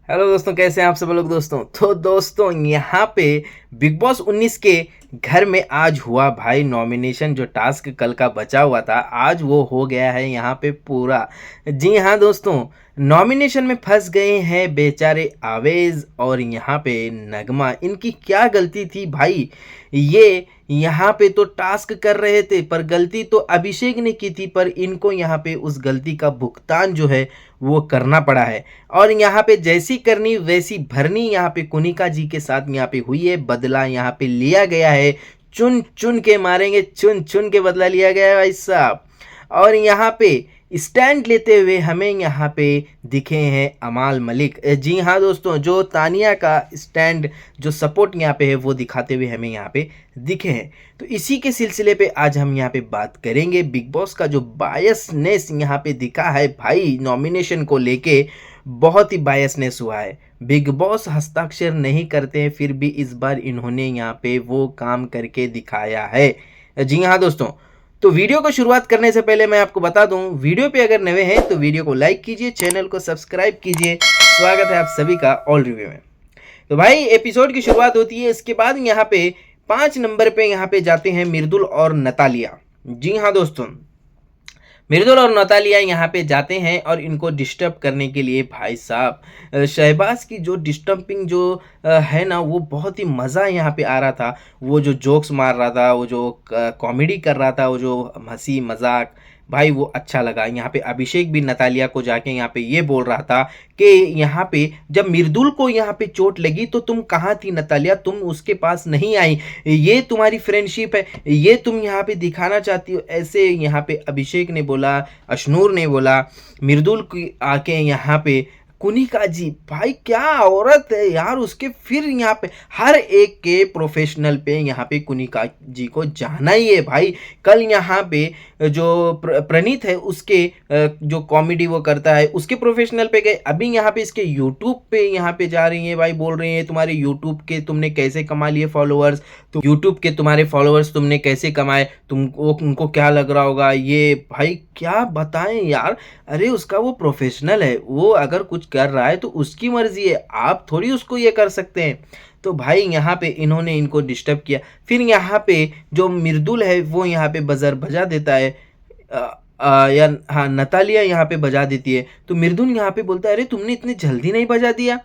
Hello दोस्तों, कैसे हैं आप सब लोग। दोस्तों यहाँ पे बिग बॉस 19 के घर में आज हुआ भाई नॉमिनेशन। जो टास्क कल का बचा हुआ था आज वो हो गया है यहाँ पे पूरा। जी हाँ दोस्तों, नॉमिनेशन में फंस गए हैं बेचारे आवेज और यहाँ पे नगमा। इनकी क्या गलती थी भाई। ये यहाँ पे तो टास्क कर रहे थे पर गलती तो अभिषेक ने की थी, पर इनको यहाँ पे उस गलती का भुगतान जो है वो करना पड़ा है। और यहाँ पे जैसी करनी वैसी भरनी यहाँ पे कुनिका जी के साथ यहाँ पे हुई है। बदला यहाँ पे लिया गया है, चुन चुन के मारेंगे, चुन चुन के बदला लिया गया है भाई साहब। और यहाँ पे स्टैंड लेते हुए हमें यहाँ पे दिखे हैं अमाल मलिक। जी हाँ दोस्तों, जो तानिया का स्टैंड जो सपोर्ट यहाँ पे है वो दिखाते हुए हमें यहाँ पे दिखे हैं। तो इसी के सिलसिले पे आज हम यहाँ पे बात करेंगे। बिग बॉस का जो बायसनेस यहाँ पे दिखा है भाई नॉमिनेशन को लेके, बहुत ही बायसनेस हुआ है। बिग बॉस हस्ताक्षर नहीं करते हैं फिर भी इस बार इन्होंने यहाँ पे वो काम करके दिखाया है। जी हाँ दोस्तों, तो वीडियो को शुरुआत करने से पहले मैं आपको बता दूं, वीडियो पे अगर नए हैं तो वीडियो को लाइक कीजिए, चैनल को सब्सक्राइब कीजिए। स्वागत है आप सभी का ऑल रिव्यू में। तो भाई एपिसोड की शुरुआत होती है, इसके बाद यहाँ पे 5 नंबर पे यहाँ पे जाते हैं मिर्दुल और नतालिया। जी हाँ दोस्तों, मिर्दुल और नतालिया यहाँ पे जाते हैं और इनको डिस्टर्ब करने के लिए भाई साहब शहबाज की जो डिस्टर्बिंग जो है ना, वो बहुत ही मज़ा यहाँ पे आ रहा था। वो जो जोक्स मार रहा था, वो जो कॉमेडी कर रहा था, वो जो हंसी मजाक, भाई वो अच्छा लगा। यहाँ पे अभिषेक भी नतालिया को जाके यहाँ पे ये बोल रहा था कि यहाँ पे जब मिर्दुल को यहाँ पे चोट लगी तो तुम कहाँ थी नतालिया, तुम उसके पास नहीं आई, ये तुम्हारी फ्रेंडशिप है, ये तुम यहाँ पे दिखाना चाहती हो। ऐसे यहाँ पे अभिषेक ने बोला, अशनूर ने बोला। मिर्दुल की आके यहाँ पे कुनिका जी, भाई क्या औरत है यार उसके। फिर यहाँ पे हर एक के प्रोफेशनल पे यहाँ पे कुनिका जी को जाना ही है भाई। कल यहाँ पे जो प्रणीत है उसके जो कॉमेडी वो करता है उसके प्रोफेशनल पे गए, अभी यहाँ पे इसके यूट्यूब पे यहाँ पे जा रही है भाई। बोल रही है तुम्हारे यूट्यूब के तुमने कैसे कमा लिए फॉलोअर्स, तो यूट्यूब के तुम्हारे फॉलोअर्स तुमने कैसे कमाए, तुमको उनको क्या लग रहा होगा ये। भाई क्या बताएं यार। अरे उसका वो प्रोफेशनल है, वो अगर कुछ कर रहा है तो उसकी मर्जी है, आप थोड़ी उसको ये कर सकते हैं। तो भाई यहाँ पे इन्होंने इनको डिस्टर्ब किया। फिर यहाँ पे जो मिर्दुल है वो यहाँ पे बजर बजा देता है, या हाँ नतालिया यहाँ पे बजा देती है। तो मिर्दुल यहाँ पे बोलता है अरे तुमने इतनी जल्दी नहीं बजा दिया,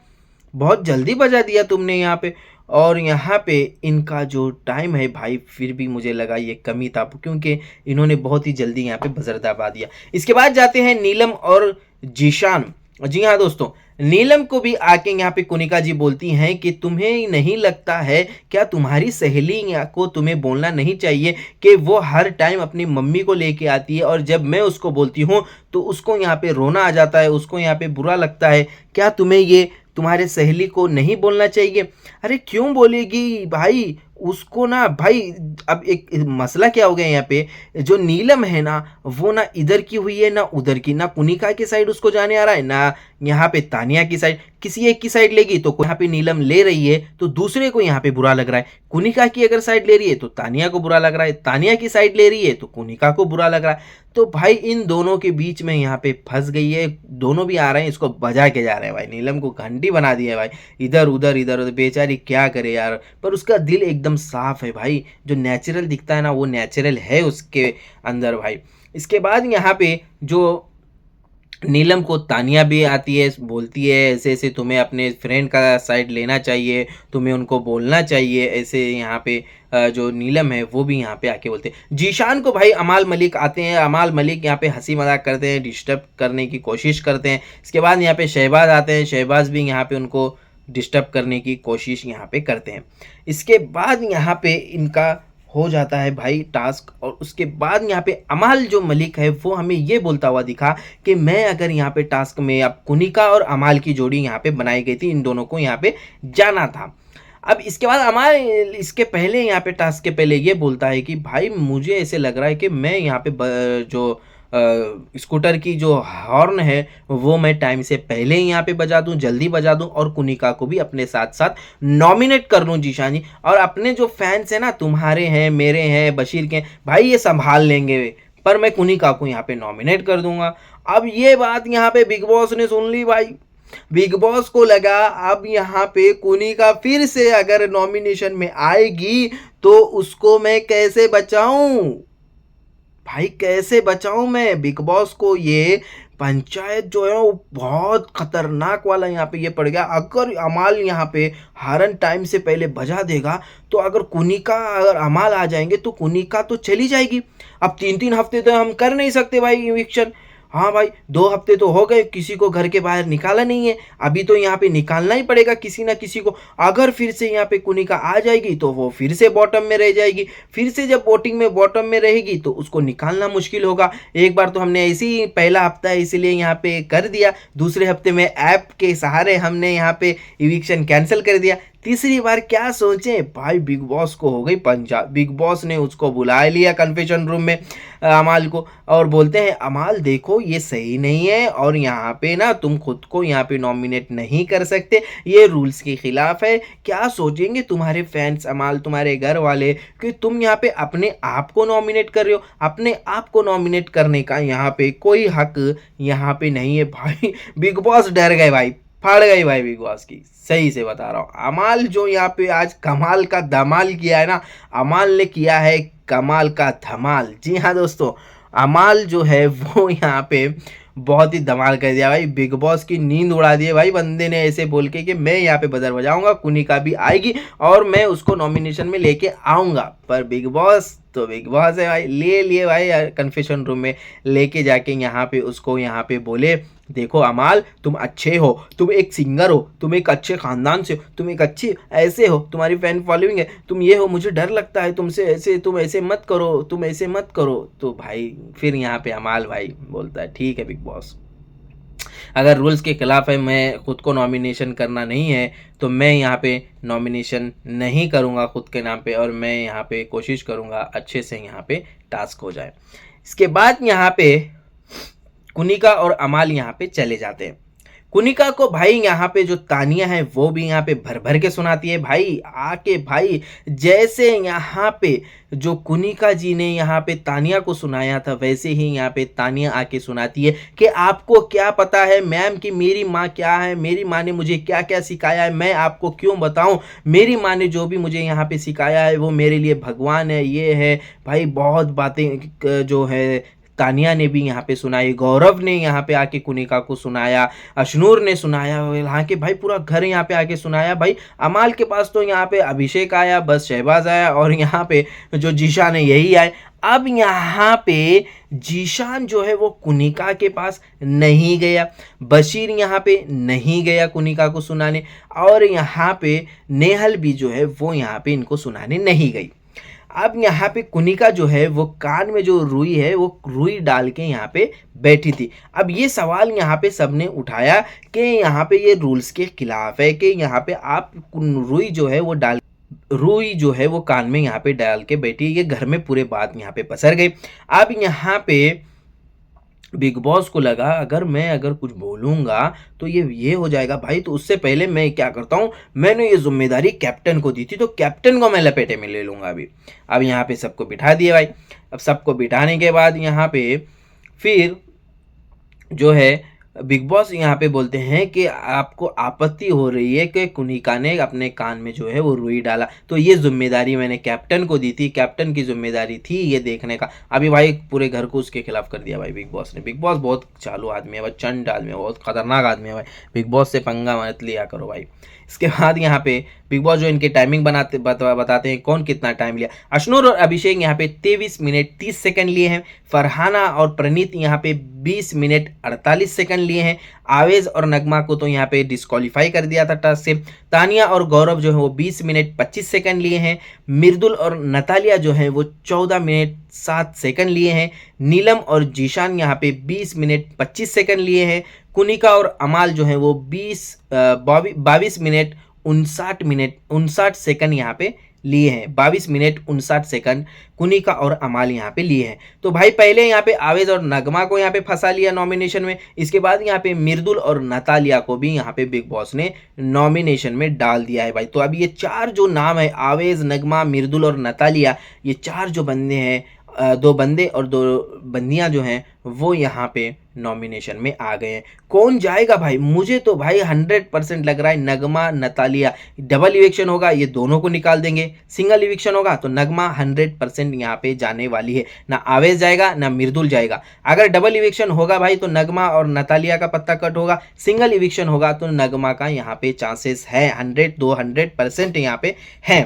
बहुत जल्दी बजा दिया तुमने यहाँ पे। और यहाँ पे इनका जो टाइम है भाई, फिर भी मुझे लगा ये कमी था क्योंकि इन्होंने बहुत ही जल्दी यहाँ पे बजर दबा दिया। इसके बाद जाते हैं नीलम और जीशान। जी हाँ दोस्तों, नीलम को भी आके यहाँ पे कुनिका जी बोलती हैं कि तुम्हें नहीं लगता है क्या, तुम्हारी सहेली को तुम्हें बोलना नहीं चाहिए कि वो हर टाइम अपनी मम्मी को लेके आती है और जब मैं उसको बोलती हूँ तो उसको यहाँ पे रोना आ जाता है, उसको यहाँ पे बुरा लगता है। क्या तुम्हें ये तुम्हारे सहेली को नहीं बोलना चाहिए। अरे क्यों बोलेगी भाई उसको ना भाई। अब एक मसला क्या हो गया यहाँ पे, जो नीलम है ना वो ना इधर की हुई है ना उधर की, ना कुनिका की साइड उसको जाने आ रहा है ना यहाँ पे तानिया की साइड। किसी एक की साइड लेगी तो यहाँ पे नीलम ले रही है तो दूसरे को यहाँ पे बुरा लग रहा है। कुनिका की अगर साइड ले रही है तो तानिया को बुरा लग रहा है, तानिया की साइड ले रही है तो कुनिका को बुरा लग रहा है। तो भाई इन दोनों के बीच में यहाँ पे फंस गई है। दोनों भी आ रहे हैं, इसको बजा के जा रहे हैं भाई। नीलम को घंटी बना दिया है भाई, इधर उधर इधर उधर। बेचारी क्या करे यार, पर उसका दिल एकदम साफ है भाई। जो नेचुरल दिखता है ना वो नेचुरल है उसके अंदर भाई। इसके बाद यहाँ पे जो नीलम को तानिया भी आती है, बोलती है ऐसे ऐसे तुम्हें अपने फ्रेंड का साइड लेना चाहिए, तुम्हें उनको बोलना चाहिए ऐसे। यहाँ पे जो नीलम है वो भी यहाँ पे आके बोलते हैं। जीशान को भाई अमाल मलिक आते हैं, अमाल मलिक यहाँ पे हंसी मजाक करते हैं, डिस्टर्ब करने की कोशिश करते हैं। इसके बाद यहाँ पे शहबाज आते हैं, शहबाज भी यहाँ पे उनको डिस्टर्ब करने की कोशिश यहाँ पे करते हैं। इसके बाद यहाँ पे इनका हो जाता है भाई टास्क। और उसके बाद यहाँ पे अमाल जो मलिक है वो हमें ये बोलता हुआ दिखा कि मैं अगर यहाँ पे टास्क में, अब कुनिका और अमाल की जोड़ी यहाँ पे बनाई गई थी, इन दोनों को यहाँ पे जाना था। अब इसके बाद अमाल इसके पहले यहाँ पे टास्क के पहले ये बोलता है कि भाई मुझे ऐसे लग रहा है कि मैं यहाँ पे जो स्कूटर की जो हॉर्न है वो मैं टाइम से पहले ही यहाँ पे बजा दूं, जल्दी बजा दूं और कुनिका को भी अपने साथ साथ नॉमिनेट कर लूं जीशान जी। और अपने जो फैंस हैं ना, तुम्हारे हैं, मेरे हैं, बशीर के, भाई ये संभाल लेंगे, पर मैं कुनिका को यहाँ पे नॉमिनेट कर दूंगा। अब ये बात यहाँ पे बिग बॉस ने सुन ली भाई। बिग बॉस को लगा अब यहाँ पे कुनिका फिर से अगर नॉमिनेशन में आएगी तो उसको मैं कैसे बचाऊं, भाई कैसे बचाऊं मैं बिग बॉस को। ये पंचायत जो है वो बहुत खतरनाक वाला यहाँ पे ये पड़ गया। अगर अमाल यहाँ पे हारन टाइम से पहले बजा देगा तो अगर कुनिका अगर अमाल आ जाएंगे तो कुनिका तो चली जाएगी। अब 3-3 हफ्ते तो हम कर नहीं सकते भाई इविक्शन। हाँ भाई 2 हफ्ते तो हो गए, किसी को घर के बाहर निकाला नहीं है, अभी तो यहाँ पे निकालना ही पड़ेगा किसी ना किसी को। अगर फिर से यहाँ पे कुनिका आ जाएगी तो वो फिर से बॉटम में रह जाएगी, फिर से जब वोटिंग में बॉटम में रहेगी तो उसको निकालना मुश्किल होगा। एक बार तो हमने ऐसे ही पहला हफ्ता है इसीलिए यहाँ पे कर दिया, दूसरे हफ्ते में ऐप के सहारे हमने यहाँ पे इविक्शन कैंसिल कर दिया, तीसरी बार क्या सोचें भाई बिग बॉस को हो गई पंचायत। बिग बॉस ने उसको बुला लिया कन्फेशन रूम में अमाल को और बोलते हैं अमाल देखो ये सही नहीं है और यहाँ पे ना तुम खुद को यहाँ पे नॉमिनेट नहीं कर सकते, ये रूल्स के खिलाफ है। क्या सोचेंगे तुम्हारे फैंस अमाल, तुम्हारे घर वाले कि तुम यहाँ पे अपने आप को नॉमिनेट कर रहे हो। अपने आप को नॉमिनेट करने का यहाँ पे कोई हक यहाँ पे नहीं है भाई। बिग बॉस डर गए भाई, फाड़ गई भाई बिग बॉस की, सही से बता रहा हूँ। अमाल जो यहाँ पे आज कमाल का धमाल किया है ना, अमाल ने किया है कमाल का धमाल। जी हाँ दोस्तों, अमाल जो है वो यहाँ पे बहुत ही धमाल कर दिया भाई, बिग बॉस की नींद उड़ा दी है भाई बंदे ने, ऐसे बोल के कि मैं यहाँ पे बजर बजाऊंगा, कुनिका भी आएगी और मैं उसको नॉमिनेशन में लेके आऊंगा। पर बिग बॉस तो बिग बॉस है भाई, ले लिए भाई कन्फेशन रूम में लेके जाके यहाँ पे उसको यहाँ पे बोले देखो अमाल तुम अच्छे हो, तुम एक सिंगर हो, तुम एक अच्छे खानदान से हो, तुम एक अच्छी ऐसे हो, तुम्हारी फैन फॉलोइंग है, तुम ये हो, मुझे डर लगता है तुमसे, ऐसे तुम ऐसे मत करो, तुम ऐसे मत करो। तो भाई फिर यहाँ पे अमाल भाई बोलता है ठीक है बिग बॉस, अगर रूल्स के खिलाफ है, मैं खुद को नॉमिनेशन करना नहीं है तो मैं यहाँ पे नॉमिनेशन नहीं करूँगा खुद के नाम पे और मैं यहाँ पे कोशिश करूँगा अच्छे से यहाँ पे टास्क हो जाए। इसके बाद यहाँ पे कुनिका और अमाल यहाँ पे चले जाते हैं। कुनिका को भाई यहाँ पे जो तानिया है वो भी यहाँ पे भर भर के सुनाती है भाई आके भाई, जैसे यहाँ पे जो कुनिका जी ने यहाँ पे तानिया को सुनाया था वैसे ही यहाँ पे तानिया आके सुनाती है कि आपको क्या पता है मैम कि मेरी माँ क्या है, मेरी माँ ने मुझे क्या क्या सिखाया है, मैं आपको क्यों बताऊँ, मेरी माँ ने जो भी मुझे यहाँ पे सिखाया है वो मेरे लिए भगवान है, ये है भाई। बहुत बातें जो है तानिया ने भी यहाँ पे सुनाई, गौरव ने यहाँ पे आके कुनिका को सुनाया, अशनूर ने सुनाया, यहाँ के भाई पूरा घर यहाँ पे आके सुनाया भाई। अमाल के पास तो यहाँ पे अभिषेक आया, बस शहबाज आया और यहाँ पे जो जीशान है यही आए। अब यहाँ पे जीशान जो है वो कुनिका के पास नहीं गया, बशीर यहाँ पे नहीं गया कुनिका को सुनाने और यहाँ पे नेहल भी जो है वो यहाँ पे इनको सुनाने नहीं गई। अब यहाँ पे कुनिका जो है वो कान में जो रुई है वो रुई डाल के यहाँ पे बैठी थी। अब ये सवाल यहाँ पे सबने उठाया कि यहाँ पे ये रूल्स के खिलाफ है कि यहाँ पे आप रुई जो है वो डाल, रुई जो है वो कान में यहाँ पे डाल के बैठी, ये घर में पूरे बात यहाँ पे पसर गई। अब यहाँ पे बिग बॉस को लगा अगर कुछ बोलूँगा तो ये हो जाएगा भाई, तो उससे पहले मैं क्या करता हूँ, मैंने ये जिम्मेदारी कैप्टन को दी थी तो कैप्टन को मैं लपेटे में ले लूँगा अभी। अब यहाँ पे सबको बिठा दिया भाई। अब सबको बिठाने के बाद यहाँ पे फिर जो है बिग बॉस यहाँ पे बोलते हैं कि आपको आपत्ति हो रही है कि कुनिका ने अपने कान में जो है वो रुई डाला, तो ये जिम्मेदारी मैंने कैप्टन को दी थी, कैप्टन की जिम्मेदारी थी ये देखने का। अभी भाई पूरे घर को उसके खिलाफ कर दिया भाई बिग बॉस ने। बिग बॉस बहुत चालू आदमी है भाई, चंड आदमी है, बहुत खतरनाक आदमी है भाई, बिग बॉस से पंगा मत लिया करो भाई। इसके बाद यहाँ पे बिग बॉस जो इनके टाइमिंग बताते हैं कौन कितना टाइम लिया। अशनूर और अभिषेक यहाँ पे 23 मिनट 30 सेकंड लिए हैं, फरहाना और प्रणीत यहाँ पे 20 मिनट 48 सेकंड लिए हैं, आवेज और नगमा को तो यहाँ पे डिस्क्वालीफाई कर दिया था टास्क से। तानिया और गौरव जो है वो 20 मिनट 25 सेकंड लिए हैं, मिर्दुल और नतालिया जो है वो 14 मिनट 7 सेकंड लिए हैं, नीलम और जीशान यहाँ पे 20 मिनट 25 सेकंड लिए हैं, कुनिका और अमाल जो है वो 22 मिनट 59 सेकंड यहाँ पे लिए हैं, 22 मिनट 59 सेकंड कुनिका और अमाल यहाँ पे लिए हैं। तो भाई पहले यहाँ पे आवेज और नगमा को यहाँ पे फंसा लिया नॉमिनेशन में, इसके बाद यहाँ पे मिर्दुल और नतालिया को भी यहाँ पे बिग बॉस ने नॉमिनेशन में डाल दिया है भाई। तो अब ये चार जो नाम है आवेज, नगमा, मिर्दुल और नतालिया, ये चार जो बंदे हैं दो बंदे और दो बंदियां जो हैं वो यहाँ पे नॉमिनेशन में आ गए हैं। कौन जाएगा भाई? मुझे तो भाई 100% लग रहा है नगमा नतालिया। डबल इविक्शन होगा, ये दोनों को निकाल देंगे। सिंगल इविक्शन होगा तो नगमा 100% यहाँ पे जाने वाली है। ना आवेश जाएगा ना मृदुल जाएगा। अगर डबल इविक्शन होगा भाई तो नगमा और नतालिया का पत्ता कट होगा। सिंगल इविक्शन होगा तो नगमा का यहाँ पे चांसेस है 100-200% यहाँ पे है।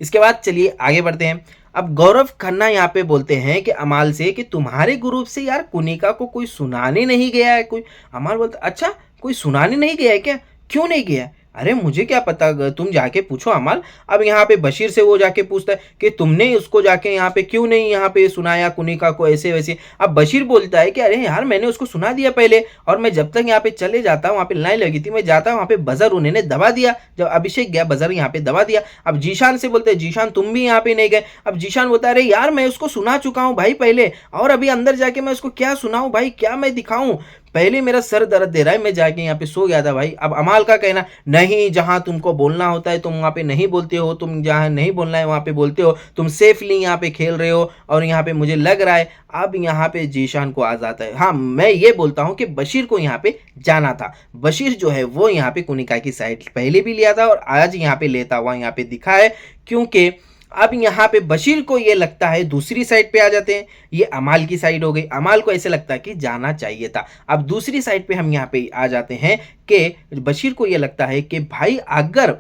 इसके बाद चलिए आगे बढ़ते हैं। अब गौरव खन्ना यहाँ पे बोलते हैं कि अमाल से कि तुम्हारे ग्रुप से यार कुनिका को कोई सुनाने नहीं गया है कोई। अमाल बोलता अच्छा कोई सुनाने नहीं गया है क्या? क्यों नहीं गया? अरे मुझे क्या पता, तुम जाके पूछो अमाल। अब यहाँ पे बशीर से वो जाके पूछता है कि तुमने उसको जाके यहाँ पे क्यों नहीं यहाँ पे सुनाया कुनिका को ऐसे वैसे। अब बशीर बोलता है कि अरे यार मैंने उसको सुना दिया पहले, और मैं जब तक यहाँ पे चले जाता वहाँ पे लाइन लगी थी, मैं जाता वहाँ पे बजर उन्होंने दबा दिया। जब अभिषेक गया बजर यहाँ पे दबा दिया। अब जीशान से बोलते हैं जीशान तुम भी यहाँ पे नहीं गए। अब जीशान बोलता है अरे यार मैं उसको सुना चुका हूँ भाई पहले, और अभी अंदर जाके मैं उसको क्या सुनाऊं भाई, क्या मैं दिखाऊं? पहले मेरा सर दर्द दे रहा है, मैं जाके यहाँ पे सो गया था भाई। अब अमाल का कहना नहीं, जहां तुमको बोलना होता है तुम वहां पे नहीं बोलते हो, तुम जहां नहीं बोलना है वहां पे बोलते हो, तुम सेफली यहाँ पे खेल रहे हो और यहाँ पे मुझे लग रहा है। अब यहाँ पे जीशान को आ जाता है। हाँ मैं ये बोलता हूँ कि बशीर को यहाँ पे जाना था। बशीर जो है वो यहाँ पे कुनिका की साइड पहले भी लिया था और आज यहाँ पे लेता हुआ यहाँ पे दिखा है, क्योंकि अब यहाँ पे बशीर को ये लगता है दूसरी साइड पे आ जाते हैं। ये अमाल की साइड हो गई। अमाल को ऐसे लगता है कि जाना चाहिए था। अब दूसरी साइड पे हम यहाँ पे आ जाते हैं कि बशीर को ये लगता है कि भाई अगर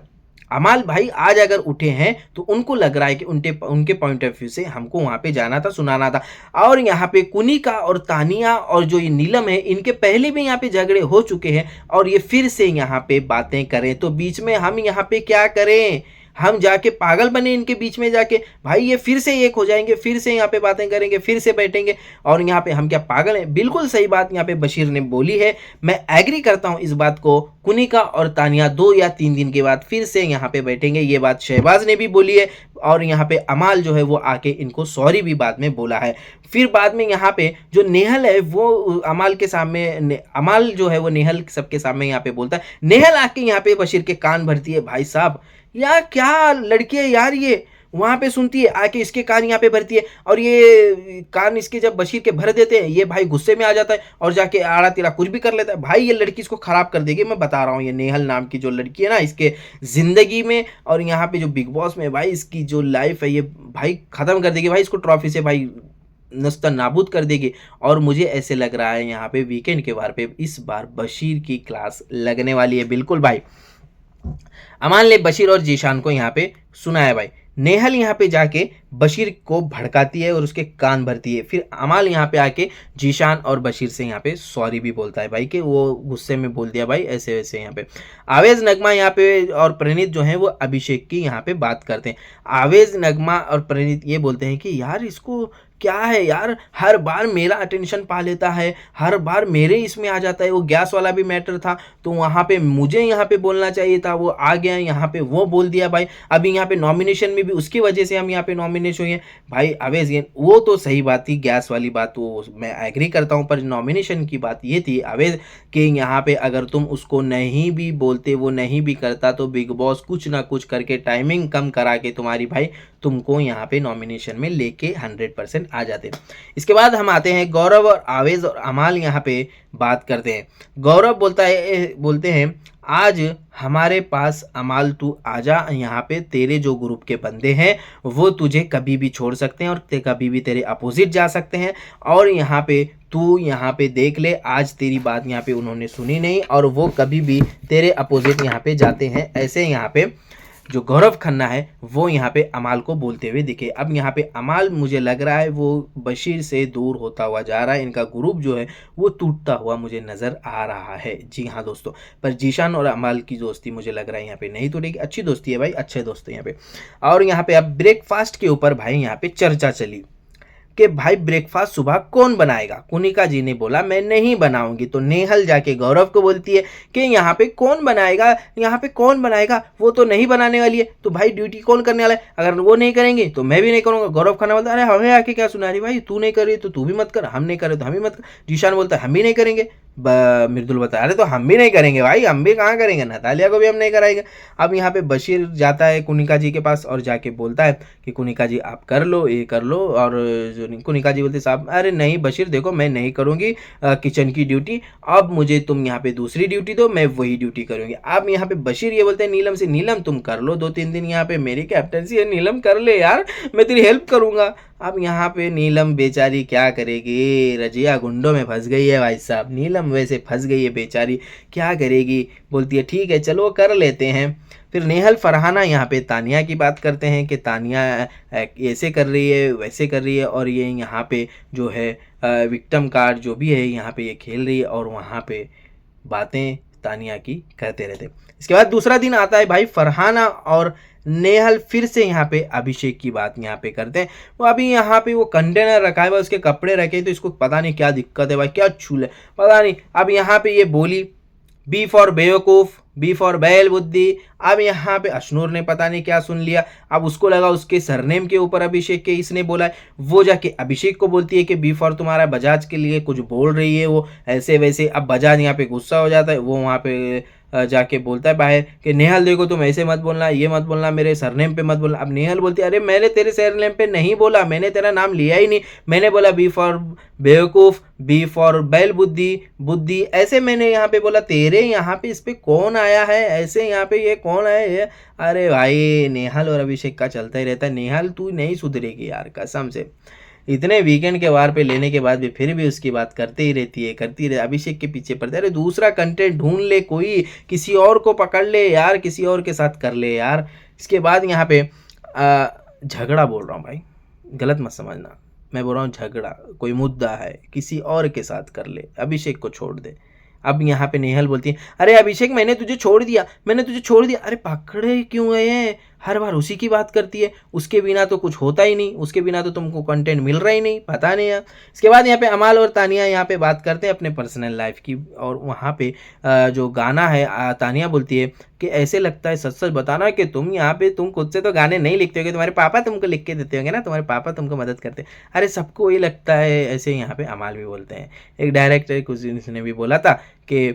अमाल भाई आज अगर उठे हैं तो उनको लग रहा है कि उनके पॉइंट ऑफ व्यू से हमको वहां पे जाना था, सुनाना था। और यहाँ पे कुनिका और तानिया और जो ये नीलम है इनके पहले भी यहाँ पे झगड़े हो चुके हैं और ये फिर से यहाँ पे बातें करें तो बीच में हम यहाँ पे क्या करें? हम जाके पागल बने इनके बीच में जाके? भाई ये फिर से एक हो जाएंगे, फिर से यहाँ पे बातें करेंगे, फिर से बैठेंगे और यहाँ पे हम क्या पागल हैं? बिल्कुल सही बात यहाँ पे बशीर ने बोली है। मैं एग्री करता हूँ इस बात को। कुनिका और तानिया 2 या 3 दिन के बाद फिर से यहाँ पे बैठेंगे। ये बात शहबाज ने भी बोली है और यहाँ पे अमाल जो है वो आके इनको सॉरी भी बाद में बोला है। फिर बाद में यहाँ पे जो नेहल है वो अमाल के सामने, अमाल जो है वो नेहल सबके सामने यहाँ पे बोलता है। नेहल आके यहाँ पे बशीर के कान भरती है। भाई साहब यार क्या लड़की है यार, ये वहां पे सुनती है आके इसके कान यहाँ पे भरती है और ये कान इसके जब बशीर के भर देते हैं ये भाई गुस्से में आ जाता है और जाके आड़ा तिड़ा कुछ भी कर लेता है। भाई ये लड़की इसको खराब कर देगी, मैं बता रहा हूँ। ये नेहल नाम की जो लड़की है ना इसके जिंदगी में और यहाँ पे जो बिग बॉस में भाई इसकी जो लाइफ है ये भाई खत्म कर देगी। भाई इसको ट्रॉफी से भाई नस्ता नाबूद कर देगी। और मुझे ऐसे लग रहा है यहाँ पे वीकेंड के बार पे इस बार बशीर की क्लास लगने वाली है। बिल्कुल भाई। अमान ने बशीर और जीशान को यहाँ पे सुनाया भाई। नेहल यहाँ पे जाके बशीर को भड़काती है और उसके कान भरती है। फिर अमाल यहाँ पे आके जीशान और बशीर से यहाँ पे सॉरी भी बोलता है भाई कि वो गुस्से में बोल दिया भाई ऐसे वैसे। यहाँ पे आवेज नगमा यहाँ पे और प्रणीत जो है वो अभिषेक की यहाँ पे बात करते हैं। आवेज नगमा और प्रणीत ये बोलते हैं कि यार इसको क्या है यार, हर बार मेरा अटेंशन पा लेता है, हर बार मेरे इसमें आ जाता है। वो गैस वाला भी मैटर था तो वहाँ पे मुझे यहाँ पे बोलना चाहिए था, वो आ गया यहाँ पे वो बोल दिया भाई। अभी यहाँ पे नॉमिनेशन में भी उसकी वजह से हम यहाँ पे नॉमिनेशन हुए भाई। अवेज ये वो तो सही बात थी, गैस वाली बात तो मैं एग्री करता हूँ, पर नॉमिनेशन की बात ये थी अवेज कि यहाँ पे अगर तुम उसको नहीं भी बोलते, वो नहीं भी करता तो बिग बॉस कुछ ना कुछ करके टाइमिंग कम करा के तुम्हारी भाई तुमको यहाँ पे नॉमिनेशन में लेके 100% आ जाते। इसके बाद हम आते हैं गौरव और आवेज और अमाल यहाँ पे बात करते हैं। गौरव बोलते हैं आज हमारे पास अमाल तू आजा, यहाँ पे तेरे जो ग्रुप के बंदे हैं वो तुझे कभी भी छोड़ सकते हैं और कभी भी तेरे अपोजिट जा सकते हैं। और यहाँ पे तू यहाँ पे देख ले, आज तेरी बात यहाँ पे उन्होंने सुनी नहीं और वो कभी भी तेरे अपोजिट यहाँ पे जाते हैं। ऐसे यहाँ पे जो गौरव खन्ना है वो यहाँ पे अमाल को बोलते हुए दिखे। अब यहाँ पे अमाल मुझे लग रहा है वो बशीर से दूर होता हुआ जा रहा है। इनका ग्रुप जो है वो टूटता हुआ मुझे नज़र आ रहा है। जी हाँ दोस्तों, पर जीशान और अमाल की दोस्ती मुझे लग रहा है यहाँ पे नहीं टूटेगी। अच्छी दोस्ती है भाई, अच्छे दोस्त हैं यहाँ पे। और यहाँ पे अब ब्रेकफास्ट के ऊपर भाई यहाँ पे चर्चा चली कि भाई ब्रेकफास्ट सुबह कौन बनाएगा। कुनिका जी ने बोला मैं नहीं बनाऊंगी, तो नेहल जाके गौरव को बोलती है कि यहाँ पे कौन बनाएगा, यहाँ पे कौन बनाएगा, वो तो नहीं बनाने वाली है, तो भाई ड्यूटी कौन करने वाला है, अगर वो नहीं करेंगे तो मैं भी नहीं करूँगा। गौरव खन्ना बोलता है अरे हमें आके क्या सुना रही भाई, तू नहीं करे तो तू भी मत कर, हम नहीं करे तो हम भी मत कर। जीशान बोलता है हम भी नहीं करेंगे, मृदुल बता, अरे तो हम भी नहीं करेंगे भाई, हम भी कहाँ करेंगे, नतालिया को भी हम नहीं कराएंगे। अब यहाँ पे बशीर जाता है कुनिका जी के पास और जाके बोलता है कि कुनिका जी आप कर लो, ये कर लो। और जो कुनिका जी बोलते साहब, अरे नहीं बशीर देखो मैं नहीं करूँगी किचन की ड्यूटी, अब मुझे तुम यहाँ पे दूसरी ड्यूटी दो, मैं वही ड्यूटी करूँगी। अब यहाँ पे बशीर ये बोलते हैं नीलम से, नीलम तुम कर लो 2-3 दिन यहाँ पे, मेरी कैप्टनसी है, नीलम कर ले यार, मैं तेरी हेल्प करूँगा। अब यहाँ पे नीलम बेचारी क्या करेगी, रजिया गुंडों में फंस गई है भाई साहब, नीलम वैसे फंस गई है बेचारी, क्या करेगी। बोलती है ठीक है चलो कर लेते हैं। फिर नेहल फरहाना यहाँ पे तानिया की बात करते हैं कि तानिया ऐसे कर रही है वैसे कर रही है, और ये यहाँ पे जो है विक्टिम कार्ड जो भी है यहाँ पे ये खेल रही है, और वहाँ पे बातें तानिया की करते रहते। इसके बाद दूसरा दिन आता है भाई, फरहाना और नेहल फिर से यहाँ पे अभिषेक की बात यहाँ पे करते हैं। वो अभी यहाँ पे वो कंटेनर रखा है, उसके कपड़े रखे, तो इसको पता नहीं क्या दिक्कत है भाई, क्या छूले पता नहीं। अब यहाँ पे ये बोली बी फॉर बेवकूफ़, बी फॉर बैल बुद्धि। अब यहाँ पे अशनूर ने पता नहीं क्या सुन लिया, अब उसको लगा उसके सरनेम के ऊपर अभिषेक के इसने बोला है, वो जाके अभिषेक को बोलती है कि बी फॉर तुम्हारा बजाज के लिए कुछ बोल रही है वो ऐसे वैसे। अब बजाज यहाँ पे गुस्सा हो जाता है, वो वहाँ पे जाके बोलता है बाहर कि नेहल देखो तुम ऐसे मत बोलना, ये मत बोलना, मेरे सरनेम पे मत बोलना। अब नेहल बोलती है अरे मैंने तेरे सरनेम पे नहीं बोला, मैंने तेरा नाम लिया ही नहीं, मैंने बोला बी फॉर बेवकूफ़, बी फॉर बैल बुद्धि बुद्धि, ऐसे मैंने यहाँ पे बोला। तेरे यहाँ पे इस पे कौन आया है, ऐसे यहाँ पे ये कौन है ये। अरे भाई नेहल और अभिषेक का चलता ही रहता है। नेहल तू नहीं सुधरेगी यार कसम से, इतने वीकेंड के वार पे लेने के बाद भी फिर भी उसकी बात करते ही रहती है, करती रहे, अभिषेक के पीछे पड़ते। अरे दूसरा कंटेंट ढूंढ ले, कोई किसी और को पकड़ ले यार, किसी और के साथ कर ले यार। इसके बाद यहाँ पे झगड़ा बोल रहा हूँ भाई, गलत मत समझना, मैं बोल रहा हूँ झगड़ा, कोई मुद्दा है किसी और के साथ कर ले, अभिषेक को छोड़ दे। अब यहाँ पे नेहल बोलती है अरे अभिषेक मैंने तुझे छोड़ दिया, मैंने तुझे छोड़ दिया। अरे पकड़े क्यों गए हैं, हर बार उसी की बात करती है, उसके बिना तो कुछ होता ही नहीं, उसके बिना तो तुमको कंटेंट मिल रहा ही नहीं, पता नहीं यार। इसके बाद यहाँ पे अमाल और तानिया यहाँ पे बात करते हैं अपने पर्सनल लाइफ की, और वहाँ पे जो गाना है तानिया बोलती है कि ऐसे लगता है सच सच बताना कि तुम यहाँ पे तुम खुद से तो गाने नहीं लिखते होगे, तुम्हारे पापा तुमको लिख के देते होंगे ना, तुम्हारे पापा तुमको मदद करते हैं। अरे सबको ये लगता है ऐसे, यहाँ पे अमाल भी बोलते हैं। एक डायरेक्टर कुछ ने भी बोला था कि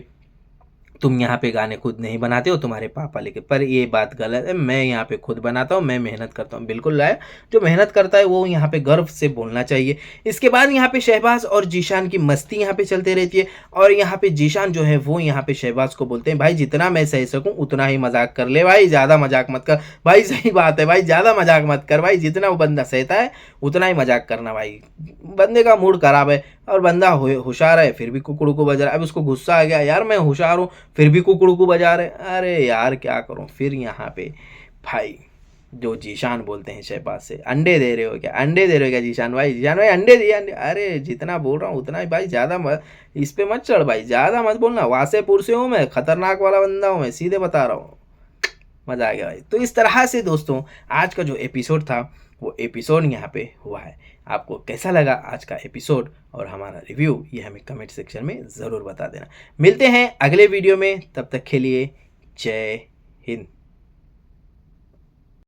तुम यहाँ पे गाने खुद नहीं बनाते हो, तुम्हारे पापा लेके, पर ये बात गलत है, मैं यहाँ पे खुद बनाता हूँ, मैं मेहनत करता हूँ। बिल्कुल है, जो मेहनत करता है वो यहाँ पे गर्व से बोलना चाहिए। इसके बाद यहाँ पे शहबाज और जीशान की मस्ती यहाँ पे चलते रहती है, और यहाँ पे जीशान जो है वो यहाँ पे शहबाज को बोलते हैं भाई जितना मैं सह सकूँ उतना ही मजाक कर ले भाई, ज़्यादा मजाक मत कर भाई। सही बात है भाई, ज़्यादा मजाक मत कर भाई, जितना वो बंदा सहता है उतना ही मजाक करना भाई। बंदे का मूड खराब है और बंदा होशियार है फिर भी कुकड़ू को बजा रहा है। अब उसको गुस्सा आ गया यार मैं होशियार हूँ फिर भी कुकड़ू को बजा रहे, अरे यार क्या करूँ। फिर यहाँ पे भाई जो जीशान बोलते हैं शहबाज से, अंडे दे रहे हो क्या, अंडे दे रहे हो क्या जीशान भाई, जीशान भाई अंडे दिए अंडे। अरे जितना बोल रहा हूँ उतना ही भाई, ज़्यादा इस पे मत चढ़ भाई, ज़्यादा मत बोलना, वासेपुर से हूँ मैं, खतरनाक वाला बंदा हूँ मैं, सीधे बता रहा हूँ। मज़ा आ गया भाई। तो इस तरह से दोस्तों आज का जो एपिसोड था वो एपिसोड यहाँ पे हुआ है। आपको कैसा लगा आज का एपिसोड और हमारा रिव्यू, ये हमें कमेंट सेक्शन में ज़रूर बता देना। मिलते हैं अगले वीडियो में, तब तक के लिए जय हिंद।